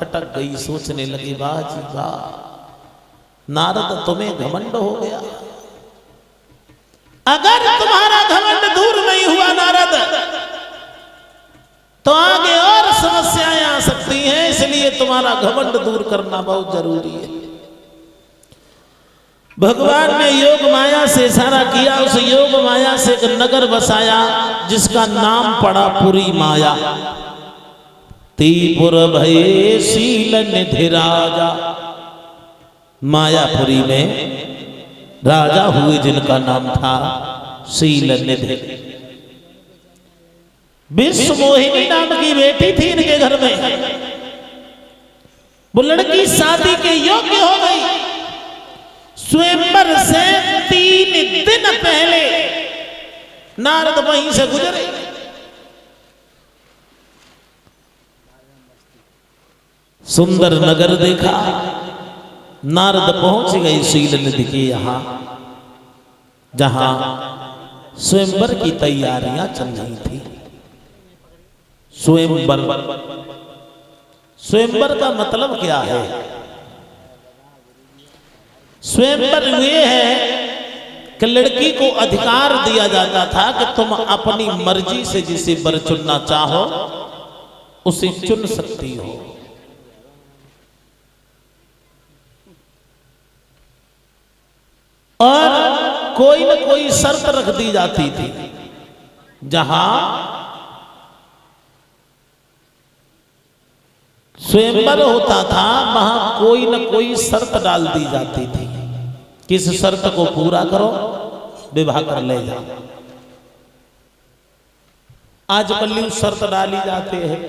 खटक गई, सोचने लगी वाह जी वाह, नारद तुम्हें घमंड हो गया। अगर तुम्हारा घमंड दूर नहीं हुआ नारद, तो आगे और समस्याएं आ सकती हैं, इसलिए तुम्हारा घमंड दूर करना बहुत जरूरी है। भगवान ने योग माया से इशारा किया, उस योग माया से एक नगर बसाया जिसका नाम पड़ा पुरी माया। त्रिपुर भये शील निधि राजा, मायापुरी में राजा हुए जिनका नाम था शील निधि। विश्व मोहिनी नाम की बेटी थी इनके घर में। वो लड़की शादी के योग्य हो गई। स्वयंवर से 3 दिन पहले नारद वहीं से गुजरे। सुंदर नगर देखा, नारद पहुंच गए शील निधि के यहां, जहां स्वयंवर की तैयारियां चल रही थी। स्वयंवर, स्वयंवर का मतलब क्या है? स्वयंवर ये है कि लड़की को अधिकार दिया जाता था कि तुम अपनी मर्जी से जिसे वर चुनना चाहो उसे चुन सकती हो। और कोई न कोई शर्त रख दी जाती थी। जहां स्वयंवर होता था वहां कोई न कोई शर्त डाल दी जाती थी। किस शर्त को पूरा करो विवाह कर ले जाओ। आजकल शर्त डाली जाते हैं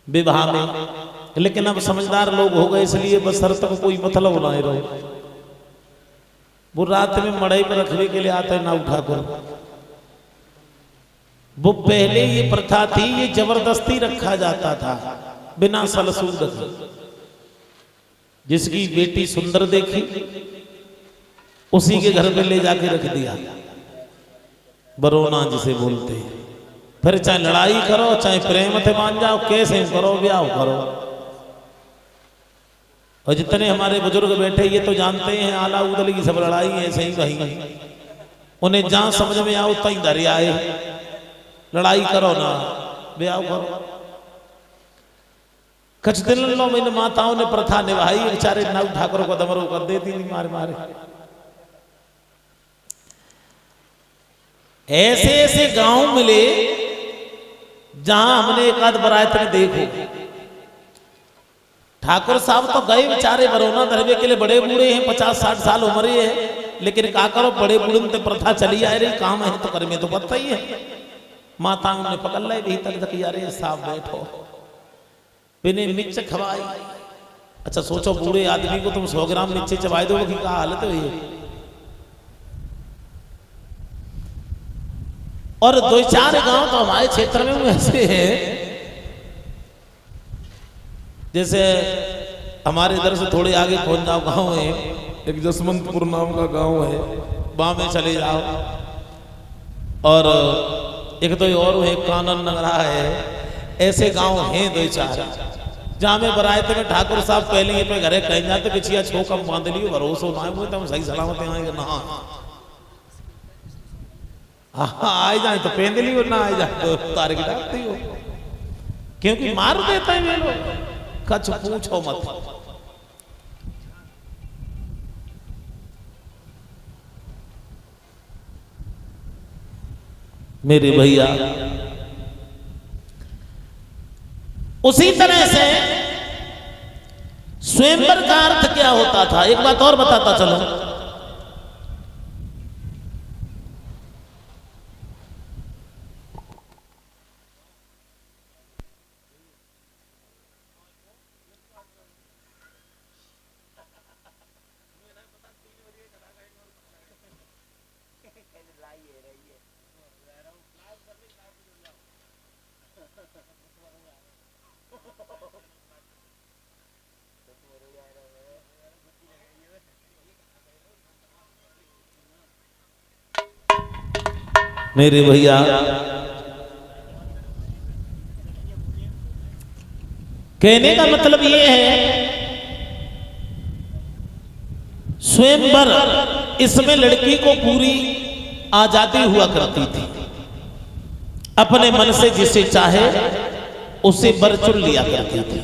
विवाह में, लेकिन अब समझदार लोग हो गए इसलिए बस शर्त को कोई मतलब ना रहे। वो रात में मड़ई पर रखने के लिए आते ना उठा कर। वो पहले ये प्रथा थी, ये जबरदस्ती रखा जाता था बिना सलसूद के। जिसकी बेटी सुंदर देखी उसी के घर में ले जाके रख दिया, बरोना जिसे बोलते हैं। फिर चाहे लड़ाई करो चाहे प्रेम से मान जाओ, कैसे करो ब्याह करो। और जितने हमारे बुजुर्ग बैठे ये तो जानते हैं आला उदल की सब लड़ाई ऐसे ही कहीं, उन्हें जहां समझ में आओ तई धरे आए। लड़ाई करो ना ब्याह करो। कुछ दिन लो इन माताओं ने प्रथा निभाई, बेचारे नव ठाकुरों को दमरू कर देती नहीं मारे मारे। ऐसे ऐसे गांव मिले जहां हमने एक आध बरात में देखो। ठाकुर साहब तो गए बेचारे बरौना धरवे के लिए, बड़े बूढ़े हैं, 50-60 साल उम्र है, लेकिन क्या करो बड़े बूढ़े में प्रथा चली आ रही, काम है तो कर में तो पता ही है। माताओं ने पकड़ लाई भीतर तक, यार साहब बैठो, बिने मिर्च खवाई। अच्छा सोचो बूढ़े आदमी को तुम 100 ग्राम मिर्ची चबाई दो कि क्या हालत है। और 2-4 गांव तो हमारे क्षेत्र में ऐसे हैं, जैसे हमारे इधर से थोड़े आगे पहुंच जाओ गांव है, एक जसवंतपुर नाम का गांव है, वहां में चले जाओ। और एक तो और है कानन नगरा है। ऐसे गांव हैं 2-4 जहां में बरात में ठाकुर साहब पहले ये पे घरे कहीं जाते पिछिया छोकम बांध लियो, भरोसा ना है तुम सही सलामत आएंगे ना। हाँ आ जाए तो पेंद लियो, ना आ जाए तो तार की डालती हो, क्योंकि मार देते हैं लोग। कछ पूछो मत। मेरे भैया उसी तरह से स्वयंवर का अर्थ क्या होता था, एक बात और बताता चलो। मेरे भैया कहने का मतलब ये है, स्वयंवर इसमें लड़की को पूरी आजादी हुआ करती थी, अपने मन से जिसे चाहे उसे वर चुन लिया करती थी,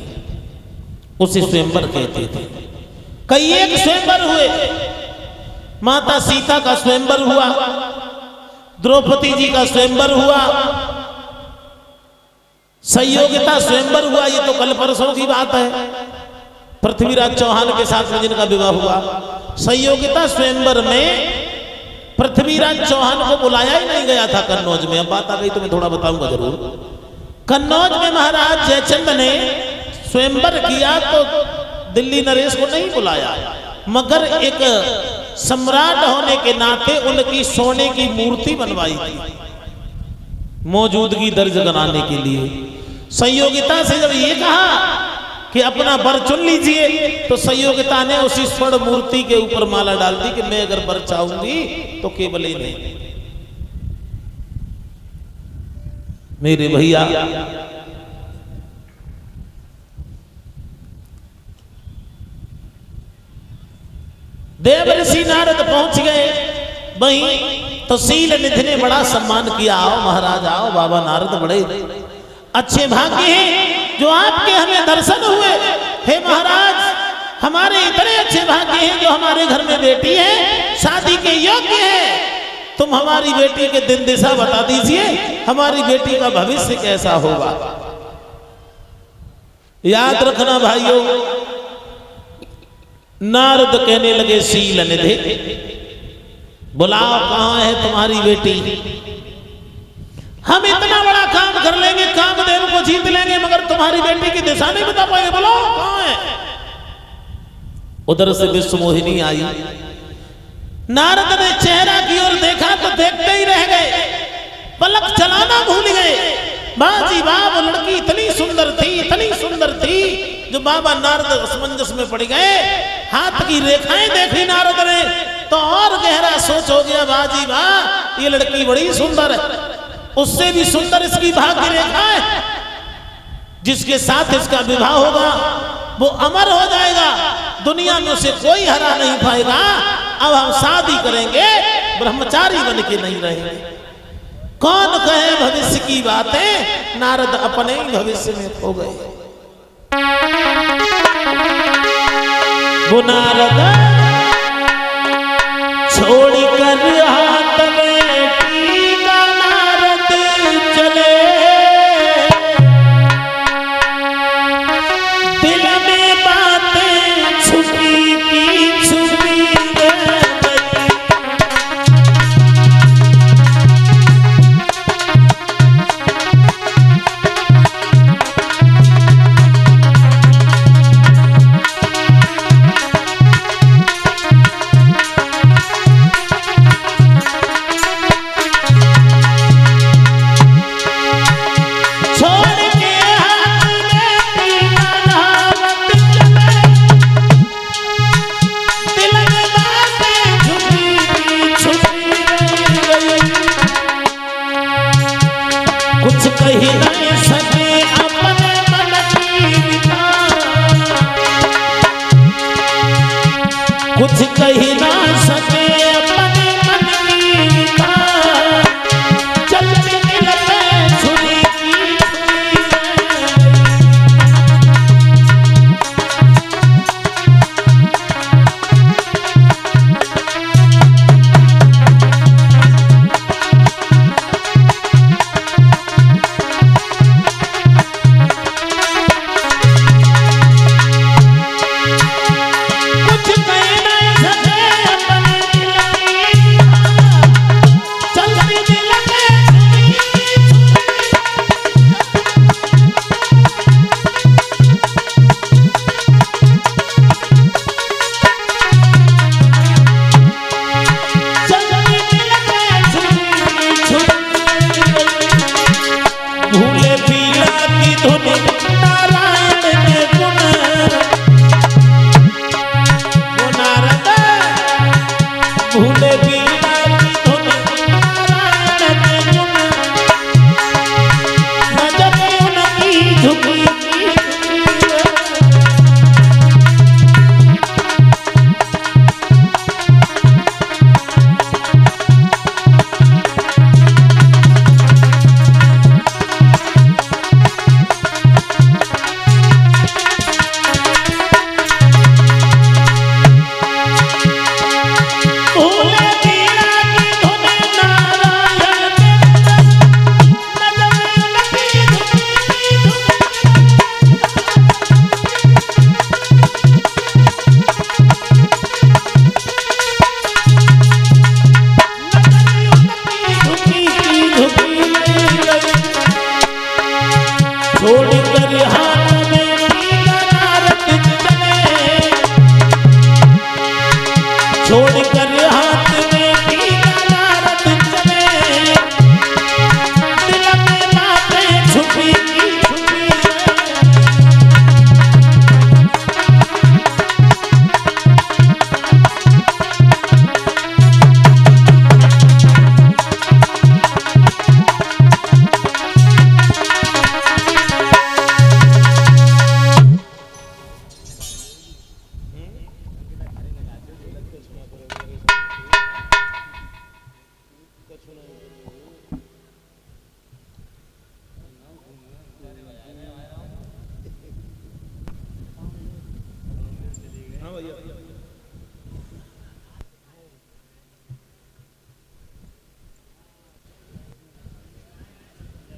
उसे स्वयंवर कहते थे। कई एक स्वयंवर हुए, माता सीता का स्वयंवर हुआ, द्रौपदी जी का स्वयंवर हुआ, संयोगिता स्वयंवर हुआ, ये तो कल परसों की बात है, पृथ्वीराज चौहान के साथ में जिनका विवाह हुआ। संयोगिता स्वयंवर में पृथ्वीराज चौहान को बुलाया ही नहीं गया था कन्नौज में। अब बात आ गई तो मैं थोड़ा बताऊंगा जरूर। कन्नौज में महाराज जयचंद ने स्वयंवर किया तो दिल्ली नरेश को नहीं बुलाया, मगर एक सम्राट होने के नाते उनकी सोने की मूर्ति बनवाई थी, मौजूदगी दर्ज कराने के लिए। संयोगिता से जब ये कहा कि अपना वर चुन लीजिए, तो संयोगिता ने उसी स्वर्ण मूर्ति के ऊपर माला डाल दी कि मैं अगर वर चाहूंगी तो केवल ही नहीं। मेरे भैया, देव ऋषि नारद पहुंच गए वहीं, तो शील निधि ने बड़ा सम्मान किया। आओ महाराज, आओ बाबा नारद, बड़े अच्छे भाग्य हैं जो आपके हमें दर्शन हुए। हे महाराज, हमारे इतने अच्छे भाग्य हैं जो हमारे घर में बेटी है, शादी के योग्य है। तुम हमारी बेटी के दिन दिशा बता दीजिए, हमारी बेटी का भविष्य कैसा होगा। याद रखना भाइयों, नारद कहने लगे शील निधि, बुलाओ कहां है तुम्हारी बेटी। हम इतना बड़ा काम कर लेंगे, कामदेव को जीत लेंगे, मगर तुम्हारी बेटी की दिशा नहीं बता पाएंगे, बोलो कहां है। उधर से विश्व मोहिनी आई, नारद ने चेहरा की ओर देखा तो देखते ही रह गए, पलक चलाना भूल गए। बाजी वाह, वो लड़की इतनी सुंदर थी, इतनी सुंदर थी, जो बाबा नारद असमंजस में पड़ गए। हाथ की रेखाएं देखी नारद ने तो और गहरा सोच हो गया, बाजी वाह, ये लड़की बड़ी सुंदर है, उससे भी सुंदर इसकी भाग्य रेखा है, जिसके साथ इसका विवाह होगा वो अमर हो जाएगा, दुनिया में उसे कोई हरा नहीं पाएगा। अब हम शादी करेंगे, ब्रह्मचारी बन के नहीं रहेंगे। कौन कहे भविष्य की बातें, नारद अपने ही भविष्य में खो गए। वो नारद छोड़ कर हाथ में टीका नारद चले, दिल में बातें छुपी की छुपी रह गई। कुछ कही नहीं सके अपने मन की बात, कुछ कही ना सके अपने मन की बात, चलते दिल पे छुरी की कुछ कही नहीं सके अपने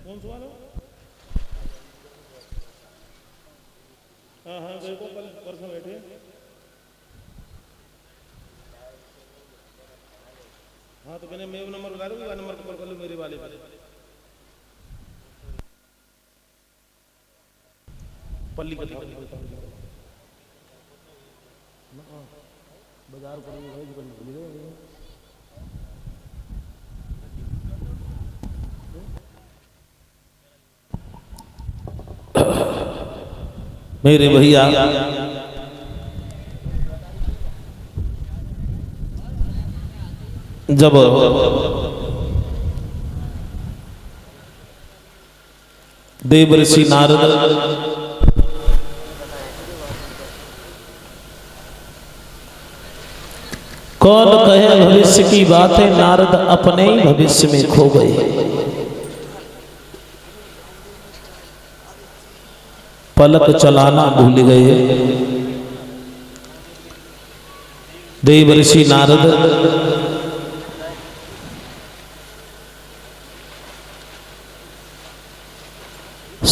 कौन सवाल हो? हाँ हाँ देखो कल परसों बैठे। हाँ तो मैंने मेरे नंबर बता दूँगा, नंबर कॉल कर लो मेरे वाले पर। पल्ली का बाजार मेरे भैया जब देवर्षि नारद कौन कहे भविष्य की बातें, नारद अपने ही भविष्य में खो गए। पलक चलाना भूल गए देवर्षि नारद।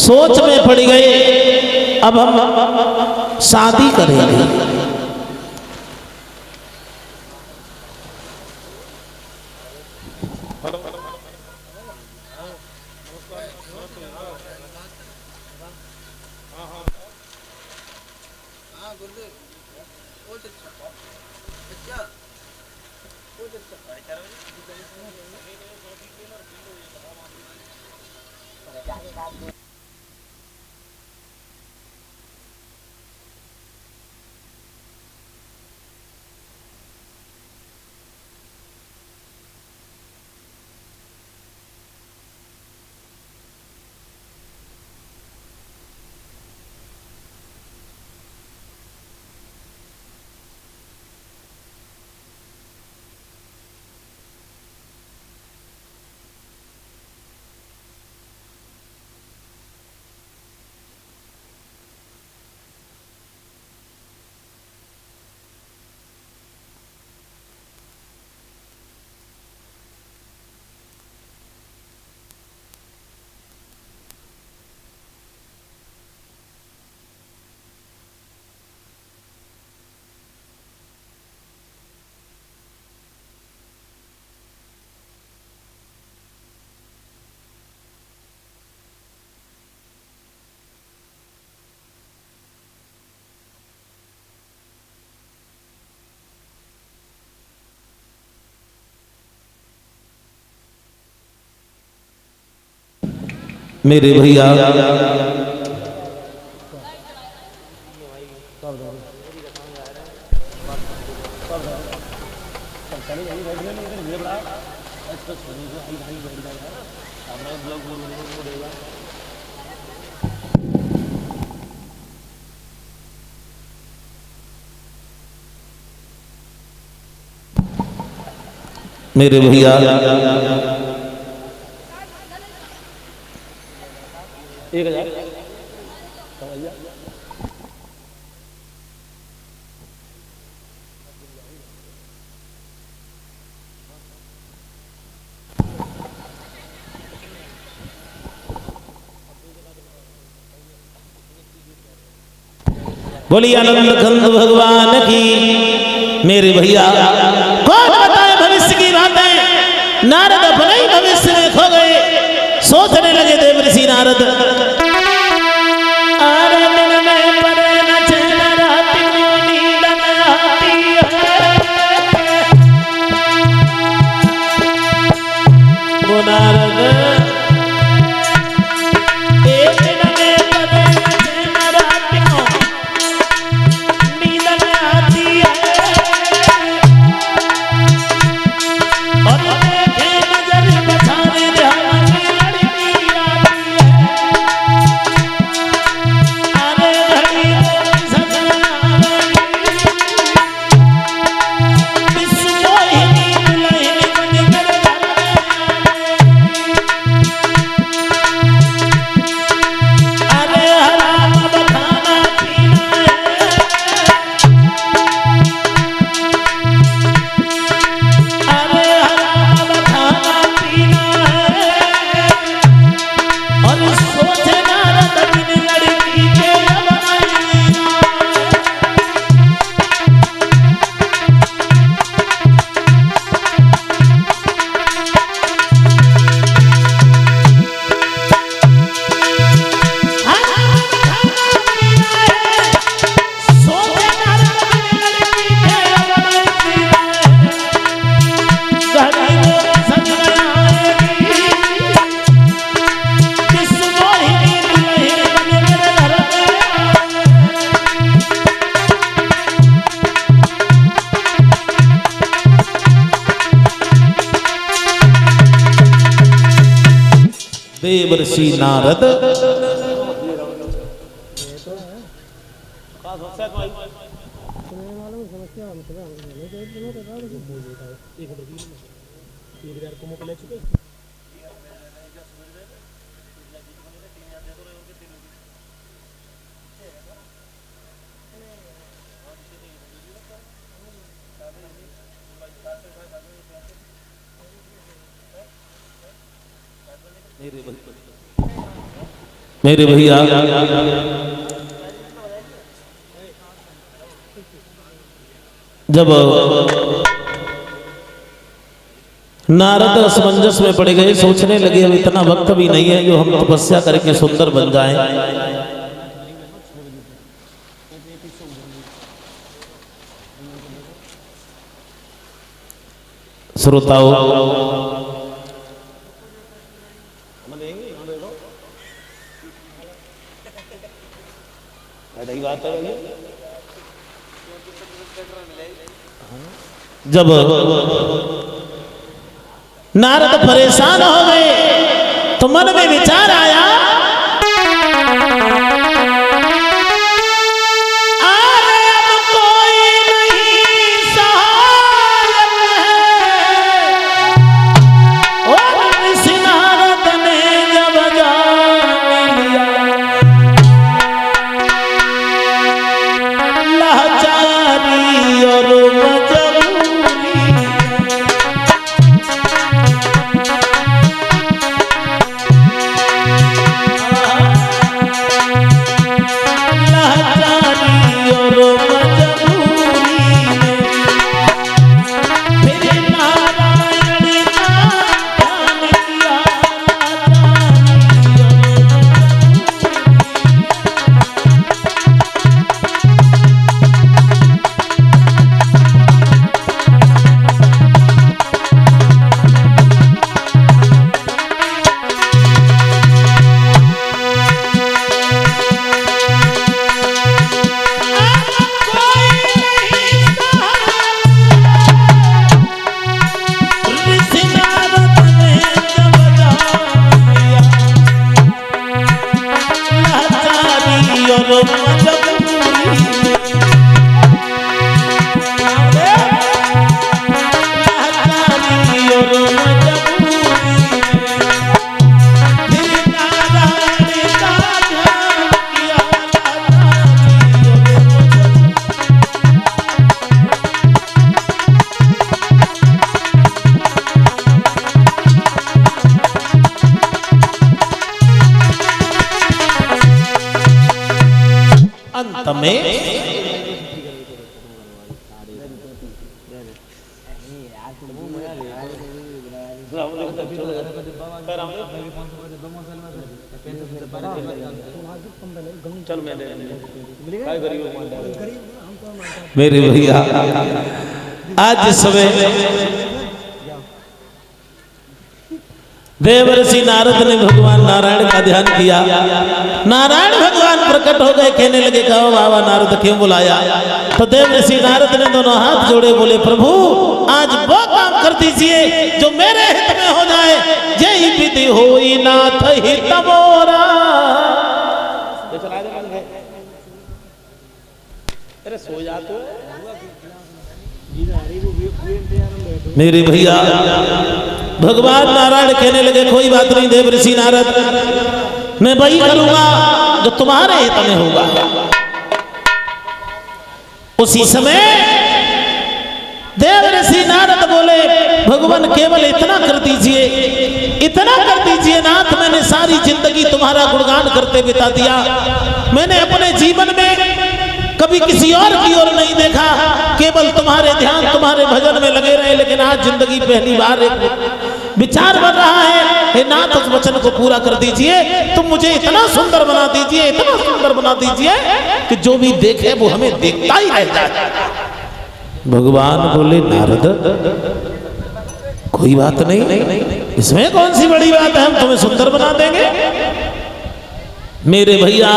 सोच में पड़ गए, अब हम शादी करेंगे। मेरे भैया मेरे भैया बोलिए आनंद कंद भगवान की। मेरे भैया कौन बताए भविष्य की बातें, नारद अपने ही भविष्य में खो गए। सोचने लगे देवर्षि नारद, ऋषि नारद मेरे भैया जब नारद असमंजस में पड़ गए, सोचने लगे अब इतना वक्त भी नहीं है जो हम तपस्या करके सुंदर बन जाएं। श्रोताओं, जब नारद परेशान हो गए तो मन में विचार आया, मेरे भैया आज समय देवर्षि नारद ने भगवान नारायण का ध्यान किया। नारायण भगवान प्रकट हो गए, कहने लगे कहो बाबा नारद क्यों बुलाया? तो देवर्षि नारद ने दोनों हाथ जोड़े बोले प्रभु आज वो काम कर दीजिए जो मेरे हित में हो जाए। जय विधि होई नाथ हित मोरा। अरे सो जाते मेरे भैया भगवान नारायण कहने लगे कोई बात नहीं देवर्षि नारद, मैं वही करूंगा जो तुम्हारे हित में होगा। उसी समय देवर्षि नारद बोले भगवान केवल इतना कर दीजिए, इतना कर दीजिए नाथ, मैंने सारी जिंदगी तुम्हारा गुणगान करते बिता दिया। मैंने अपने जीवन में कभी किसी और की ओर नहीं देखा, केवल तुम्हारे ध्यान तुम्हारे भजन में लगे रहे। लेकिन आज जिंदगी पहली बार एक विचार बन रहा है, हे नाथ उस वचन को पूरा कर दीजिए। तुम मुझे इतना सुंदर बना दीजिए, इतना सुंदर बना दीजिए कि जो भी देखे वो हमें देखता ही रह जाए। भगवान बोले नारद कोई बात नहीं, इसमें कौन सी बड़ी बात है, हम तुम्हें सुंदर बना देंगे। मेरे भैया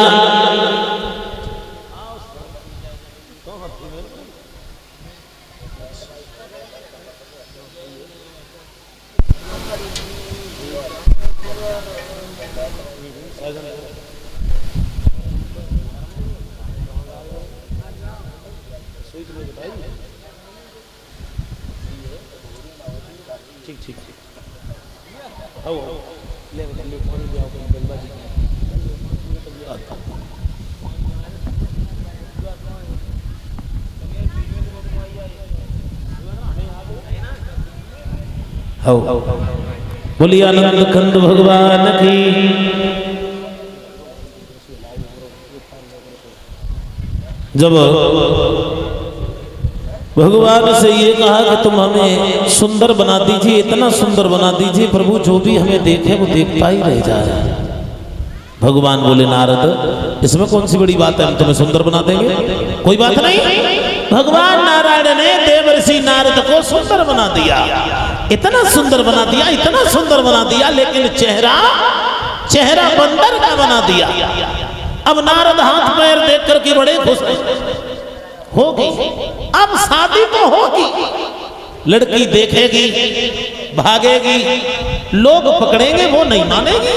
ठीक ठीक बोलिए आनंद कंद भगवान की। जब भगवान से ये कहा कि तुम हमें सुंदर बना दीजिए, इतना सुंदर बना दीजिए प्रभु जो भी हमें देखे वो देखता ही रह जाए। भगवान बोले नारद इसमें कौन सी बड़ी बात है, हम तुम्हें सुंदर बना देंगे, कोई बात नहीं। भगवान नारायण ने देवर्षि नारद को सुंदर बना दिया, इतना सुंदर बना दिया, इतना सुंदर बना दिया, लेकिन चेहरा बंदर का बना दिया। अब नारद हाथ पैर देख करके बड़े खुश होगी, अब शादी तो होगी, लड़की देखेगी भागेगी, लोग पकड़ेंगे वो नहीं मानेगी,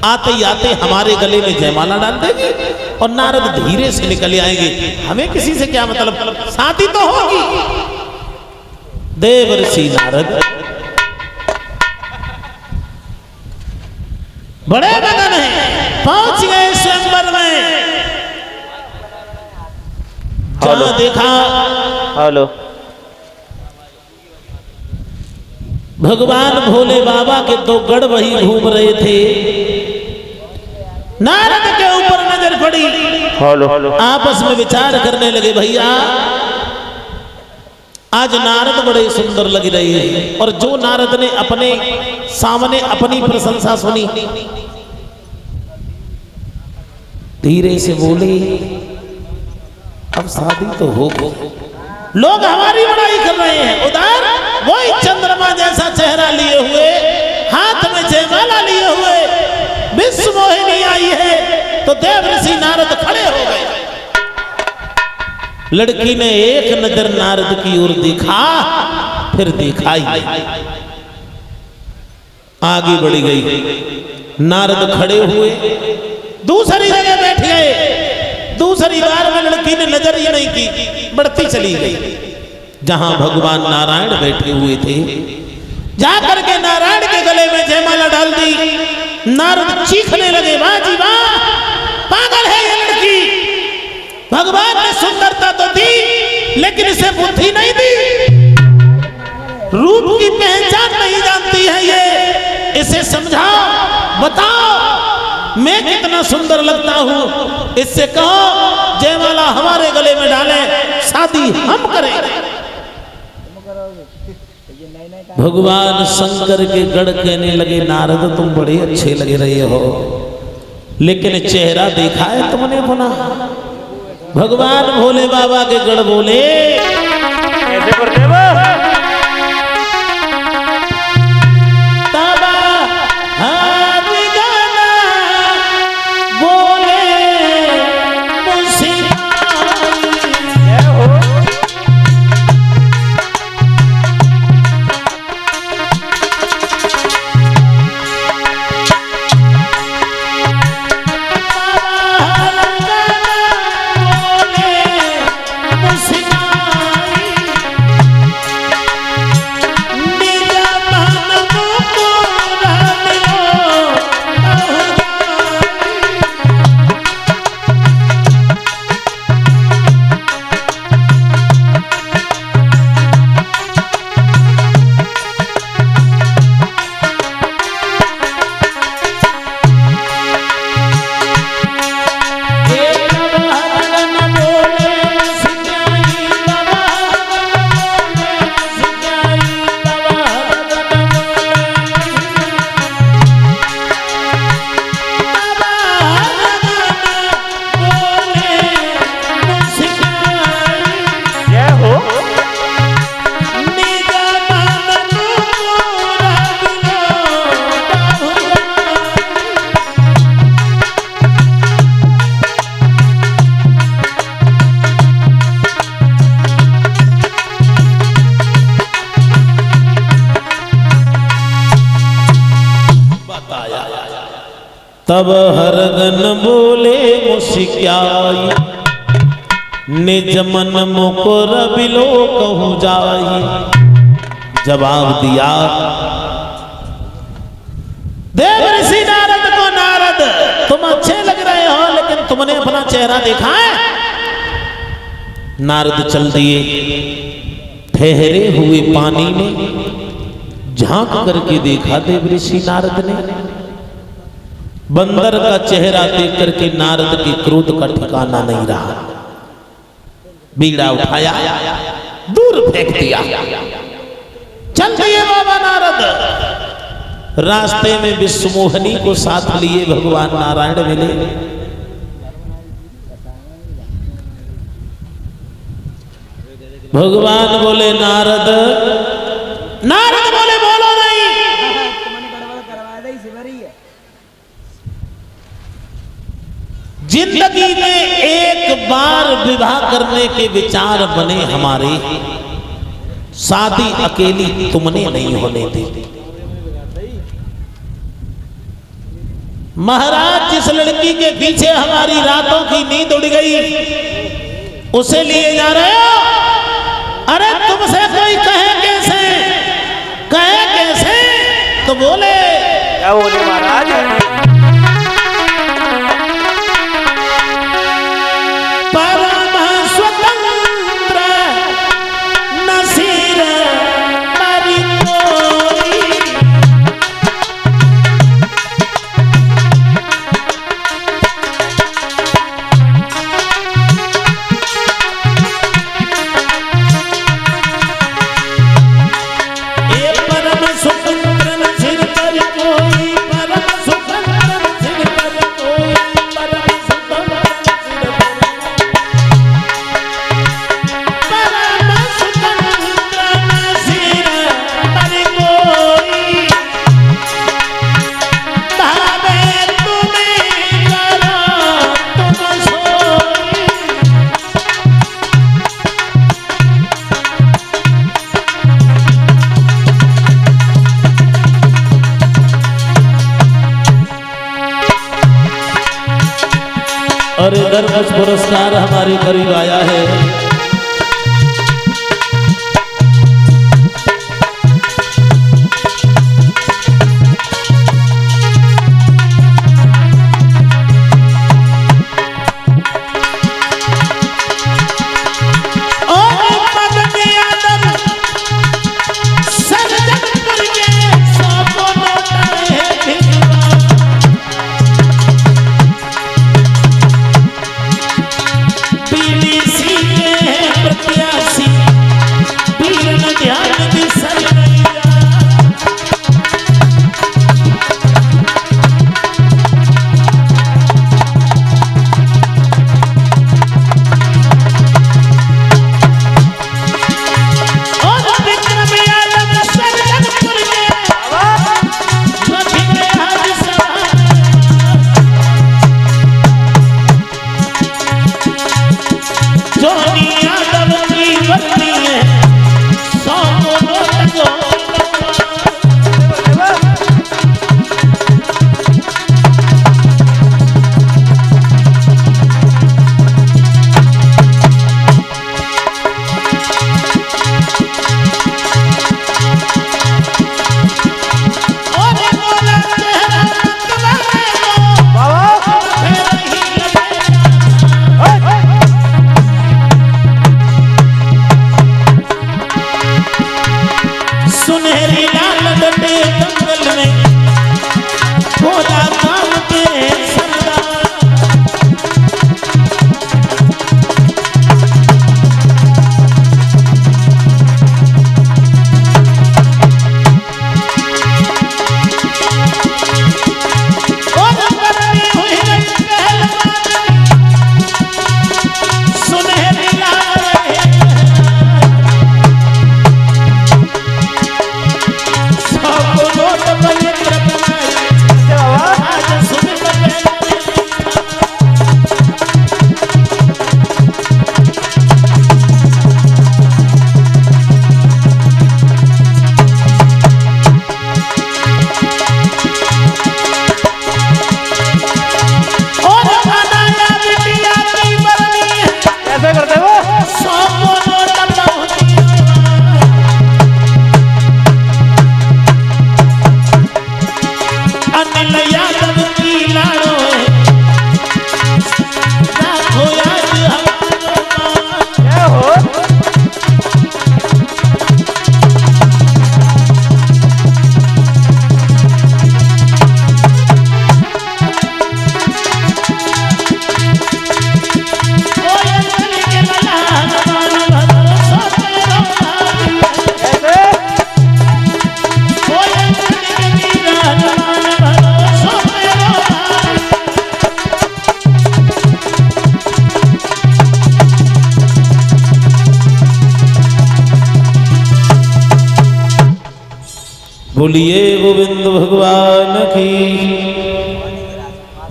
आते ही आते हमारे गले में जयमाला डाल देगी और नारद धीरे से निकल आएंगे, हमें किसी से क्या मतलब, शादी तो होगी। देवर्षि नारद बड़े मगन हैं, पहुंच गए स्वयंवर में। जहां देखा हेलो भगवान भोले बाबा के दो गढ़ वही घूम रहे थे, नारद के ऊपर नजर पड़ी, हेलो आपस में विचार करने लगे भैया आज नारद बड़े सुंदर लग रहे हैं। और जो नारद ने अपने सामने अपनी प्रशंसा सुनी, धीरे से बोले अब शादी तो हो, लोग हमारी बड़ाई कर रहे हैं, उधर वही चंद्रमा जैसा चेहरा लिए हुए, हाथ में जयमाला लिए हुए विश्व मोहिनी आई है, तो देवर्षि नारद खड़े हो गए। लड़की ने एक नजर नारद की ओर देखा, फिर देखा ही, आगे बढ़ी गई। नारद खड़े हुए दूसरी जगह बैठ गए, दूसरी बार में लड़की ने नजर ही नहीं की, बढ़ती चली गई। जहां भगवान नारायण बैठे हुए थे, जाकर के नारायण के गले में जयमाला डाल दी। नारद चीखने लगे वाह जी वाह, पागल है ये लड़की, भगवान ने सुंदरता तो दी लेकिन इसे बुद्धि नहीं दी, रूप की पहचान नहीं जानती है ये, इसे समझाओ, बताओ मैं कितना सुंदर लगता हूं, इससे कहो जयमाला हमारे गले में डाले, शादी हम करें। भगवान शंकर के गढ़ कहने लगे नारद तुम बड़े अच्छे लग रहे हो, लेकिन चेहरा देखा है तुमने अपना। भगवान भोले बाबा के गढ़ बोले तब हरगन बोले मुस्क्याई, निज मन मुकुर बिलो कहूँ जाई। जवाब दिया देव ऋषि नारद को, नारद तुम अच्छे लग रहे हो लेकिन तुमने अपना चेहरा देखा है? नारद चल दिए, ठहरे हुए पानी में झांक करके देखा देव ऋषि नारद ने। बंदर का चेहरा देख करके नारद के क्रोध का ठिकाना नहीं रहा। बीड़ा उठाया, दूर फेंक दिया, चल दिए बाबा नारद। रास्ते में विश्वमोहनी को साथ लिए भगवान नारायण मिले। भगवान बोले नारद, नारद बोले बोलो नहीं। जिंदगी में एक बार विवाह करने के विचार बने हमारे, शादी अकेली तुमने नहीं होने दी। महाराज जिस लड़की के पीछे हमारी रातों की नींद उड़ गई उसे लिए जा रहे हो? अरे तुमसे कोई कहे कैसे, कहे कैसे? तो बोले क्या बोले महाराज? परम स्वतंत्र नसीर मरि कोई। और इधर कुछ पुरस्कार हमारे करीब आया है। पीली सी बोलिए गोविंद भगवान की।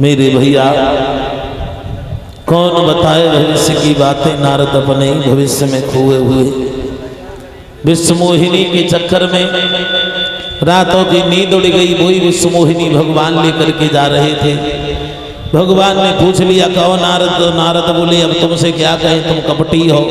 मेरे भैया कौन बताए भविष्य की बातें, नारद अपने ही भविष्य में खोए हुए विश्व मोहिनी के चक्कर में रातों की नींद उड़ गई। वही विश्व मोहिनी भगवान लेकर के जा रहे थे। भगवान ने पूछ लिया कहो नारद। नारद बोले अब तुमसे क्या कहें, तुम कपटी हो।